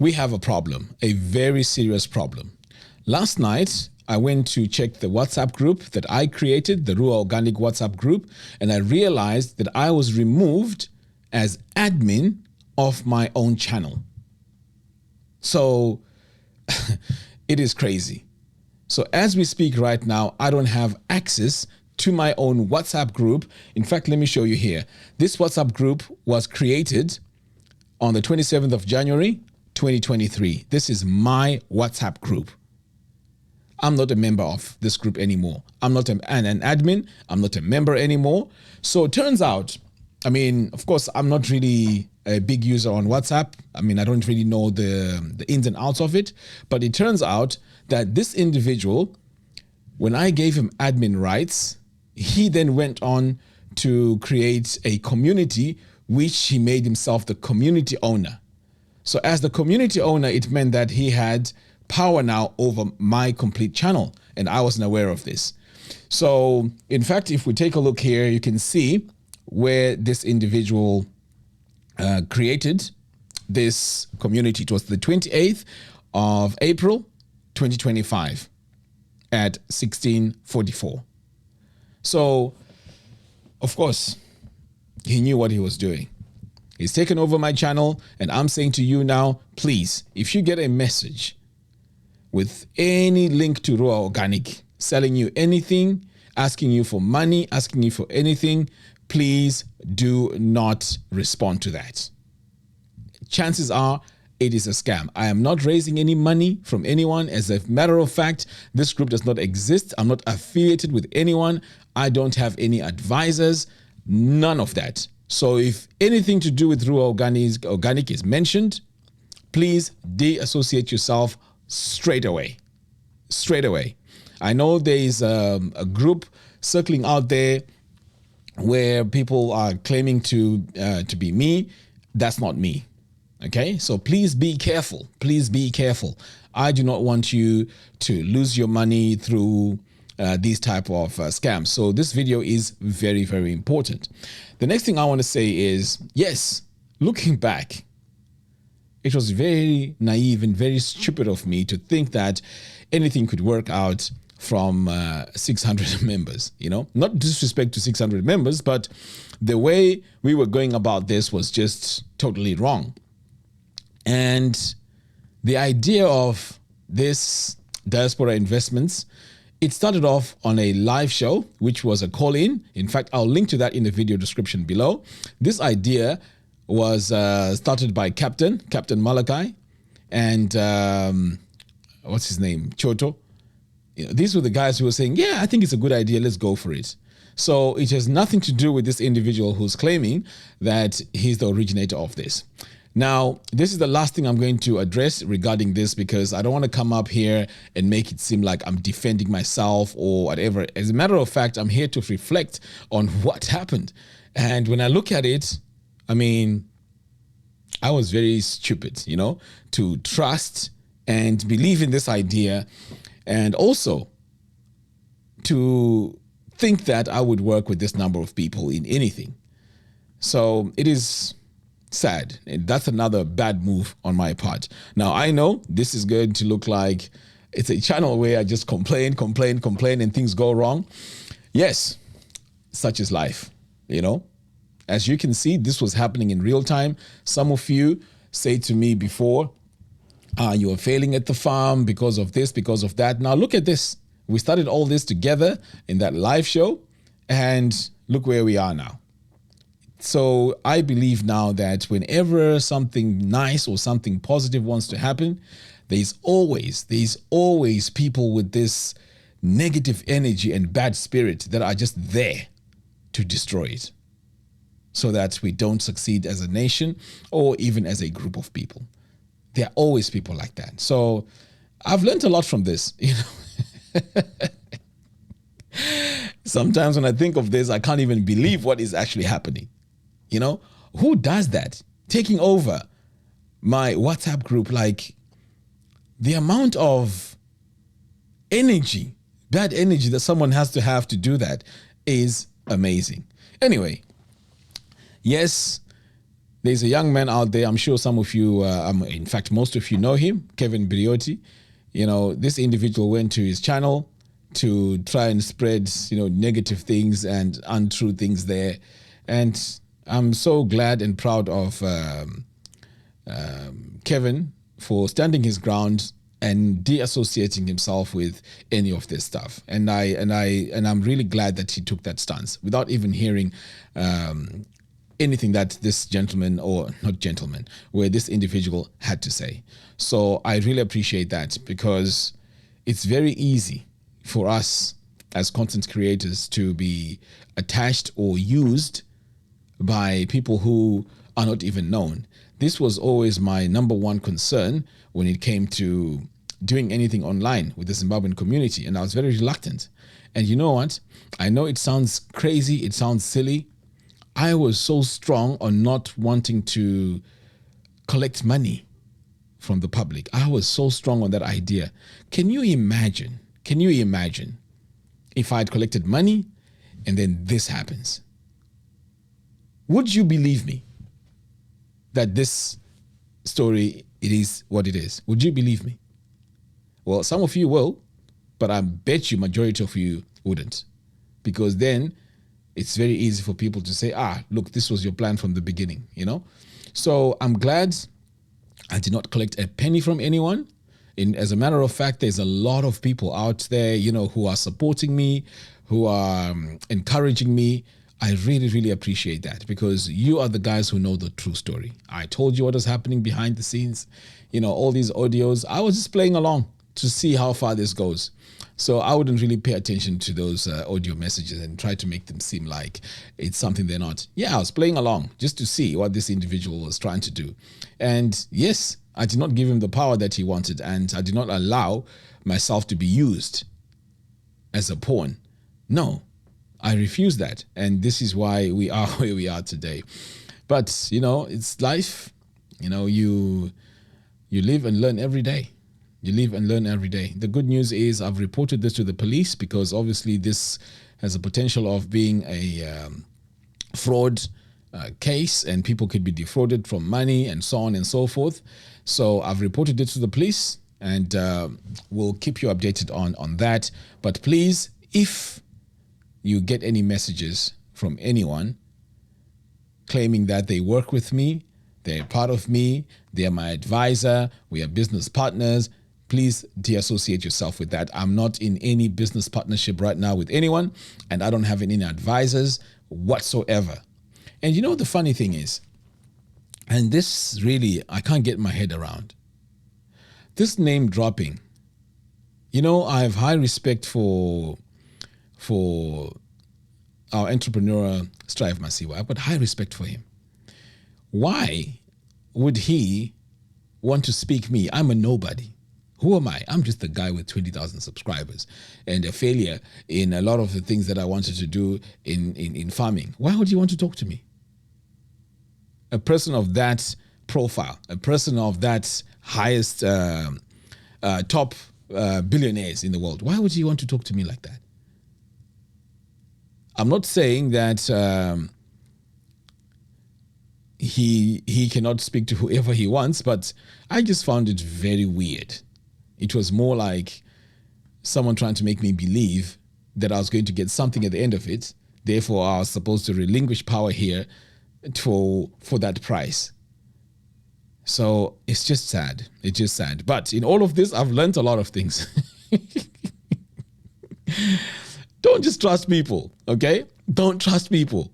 we have a problem, a very serious problem. Last night, I went to check the WhatsApp group that I created, the Ruwa Organic WhatsApp group, and I realized that I was removed as admin of my own channel. So it is crazy. So as we speak right now, I don't have access to my own WhatsApp group. In fact, let me show you here. This WhatsApp group was created on the 27th of January, 2023. This is my WhatsApp group. I'm not a member of this group anymore. I'm not an admin. I'm not a member anymore. So it turns out, I mean, of course, I'm not really a big user on WhatsApp. I mean, I don't really know the ins and outs of it. But it turns out that this individual, when I gave him admin rights, he then went on to create a community, which he made himself the community owner. So as the community owner, it meant that he had power now over my complete channel, and I wasn't aware of this. So in fact, if we take a look here, you can see where this individual created this community. It was the 28th of April, 2025 at 16:44. So, of course, he knew what he was doing. He's taken over my channel, and I'm saying to you now, please, if you get a message with any link to Ruwa Organic, selling you anything, asking you for money, asking you for anything, please do not respond to that. Chances are it is a scam. I am not raising any money from anyone. As a matter of fact, this group does not exist. I'm not affiliated with anyone. I don't have any advisors, none of that. So if anything to do with Ruwa Organic is mentioned, please de-associate yourself straight away. Straight away. I know there is a group circling out there where people are claiming to be me. That's not me. Okay, so please be careful. Please be careful. I do not want you to lose your money through these type of scams. So this video is very, very important. The next thing I want to say is, yes, looking back, it was very naive and very stupid of me to think that anything could work out from 600 members, you know, not disrespect to 600 members, but the way we were going about this was just totally wrong. And the idea of this diaspora investments, it started off on a live show, which was a call-in. In fact, I'll link to that in the video description below. This idea was started by Captain Malachi and what's his name? Choto. You know, these were the guys who were saying, yeah, I think it's a good idea. Let's go for it. So it has nothing to do with this individual who's claiming that he's the originator of this. Now, this is the last thing I'm going to address regarding this, because I don't want to come up here and make it seem like I'm defending myself or whatever. As a matter of fact, I'm here to reflect on what happened. And when I look at it, I mean, I was very stupid, you know, to trust and believe in this idea, and also to think that I would work with this number of people in anything. So it is sad, and that's another bad move on my part. Now, I know this is going to look like it's a channel where I just complain, and things go wrong. Yes, such is life, you know. As you can see, this was happening in real time. Some of you say to me before, you are failing at the farm because of this, because of that. Now look at this. We started all this together in that live show, and look where we are now. So I believe now that whenever something nice or something positive wants to happen, there's always people with this negative energy and bad spirit that are just there to destroy it, so that we don't succeed as a nation or even as a group of people. There are always people like that. So I've learned a lot from this, you know. Sometimes when I think of this, I can't even believe what is actually happening. You know, who does that? Taking over my WhatsApp group, like the amount of energy, bad energy that someone has to do that is amazing. Anyway, yes, There's a young man out there. I'm sure some of you, in fact, most of you know him, Kevin Briotti. You know, this individual went to his channel to try and spread, negative things and untrue things there. And I'm so glad and proud of Kevin for standing his ground and de-associating himself with any of this stuff. And I'm really glad that he took that stance without even hearing anything that this gentleman, or not gentleman, where this individual had to say. So I really appreciate that, because it's very easy for us as content creators to be attached or used by people who are not even known. This was always my number one concern when it came to doing anything online with the Zimbabwean community, and I was very reluctant. And you know what? I know it sounds crazy, it sounds silly. I was so strong on not wanting to collect money from the public. I was so strong on that idea. Can you imagine if I had collected money and then this happens? Would you believe me that this story, it is what it is? Would you believe me? Well, some of you will, but I bet you majority of you wouldn't, because then it's very easy for people to say, look, this was your plan from the beginning, So I'm glad I did not collect a penny from anyone. As a matter of fact, there's a lot of people out there, who are supporting me, who are encouraging me. I really, really appreciate that, because you are the guys who know the true story. I told you what was happening behind the scenes, all these audios. I was just playing along to see how far this goes. So I wouldn't really pay attention to those audio messages and try to make them seem like it's something they're not. Yeah, I was playing along just to see what this individual was trying to do. And yes, I did not give him the power that he wanted, and I did not allow myself to be used as a pawn. No, I refuse that. And this is why we are where we are today. But, it's life. You live and learn every day. You live and learn every day. The good news is I've reported this to the police, because obviously this has a potential of being a fraud case, and people could be defrauded from money and so on and so forth. So I've reported it to the police, and we'll keep you updated on that. But please, if you get any messages from anyone claiming that they work with me, they're part of me, they're my advisor, we are business partners, please de-associate yourself with that. I'm not in any business partnership right now with anyone, and I don't have any advisors whatsoever. And the funny thing is, and this really, I can't get my head around, this name dropping. I have high respect for our entrepreneur, Strive Masiwa. I've got high respect for him. Why would he want to speak me? I'm a nobody. Who am I? I'm just a guy with 20,000 subscribers and a failure in a lot of the things that I wanted to do in farming. Why would you want to talk to me? A person of that profile, a person of that highest top billionaires in the world. Why would you want to talk to me like that? I'm not saying that he cannot speak to whoever he wants, but I just found it very weird. It was more like someone trying to make me believe that I was going to get something at the end of it. Therefore, I was supposed to relinquish power here for that price. So it's just sad. It's just sad. But in all of this, I've learned a lot of things. Don't just trust people, okay? Don't trust people.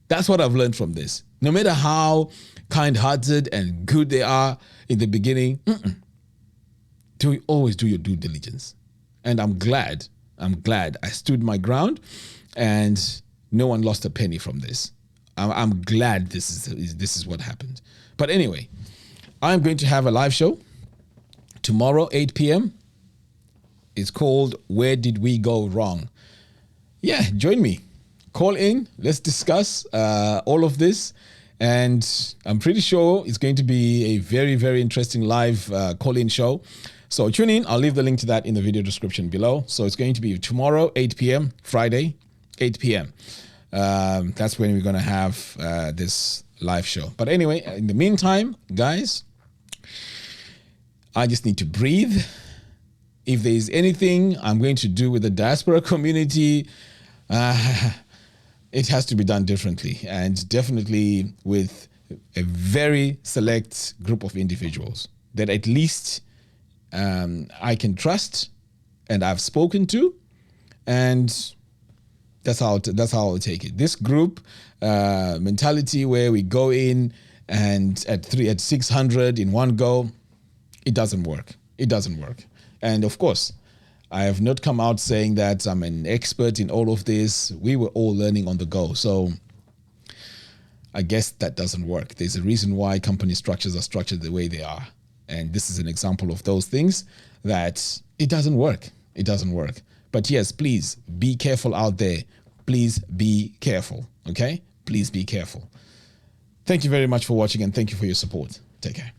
That's what I've learned from this. No matter how kind-hearted and good they are in the beginning, always do your due diligence. And I'm glad I stood my ground and no one lost a penny from this. I'm glad this is what happened. But anyway, I'm going to have a live show tomorrow, 8 p.m. It's called Where Did We Go Wrong? Yeah, join me. Call in. Let's discuss all of this. And I'm pretty sure it's going to be a very, very interesting live call-in show. So tune in. I'll leave the link to that in the video description below. So it's going to be tomorrow, 8 p.m., Friday, 8 p.m. That's when we're going to have this live show. But anyway, in the meantime, guys, I just need to breathe. If there is anything I'm going to do with the diaspora community, it has to be done differently, and definitely with a very select group of individuals that at least I can trust and I've spoken to, and that's how I'll take it. This group mentality where we go in and at 600 in one go, it doesn't work. It doesn't work. And of course, I have not come out saying that I'm an expert in all of this. We were all learning on the go. So I guess that doesn't work. There's a reason why company structures are structured the way they are. And this is an example of those things that it doesn't work. It doesn't work. But yes, please be careful out there. Please be careful. Okay? Please be careful. Thank you very much for watching, and thank you for your support. Take care.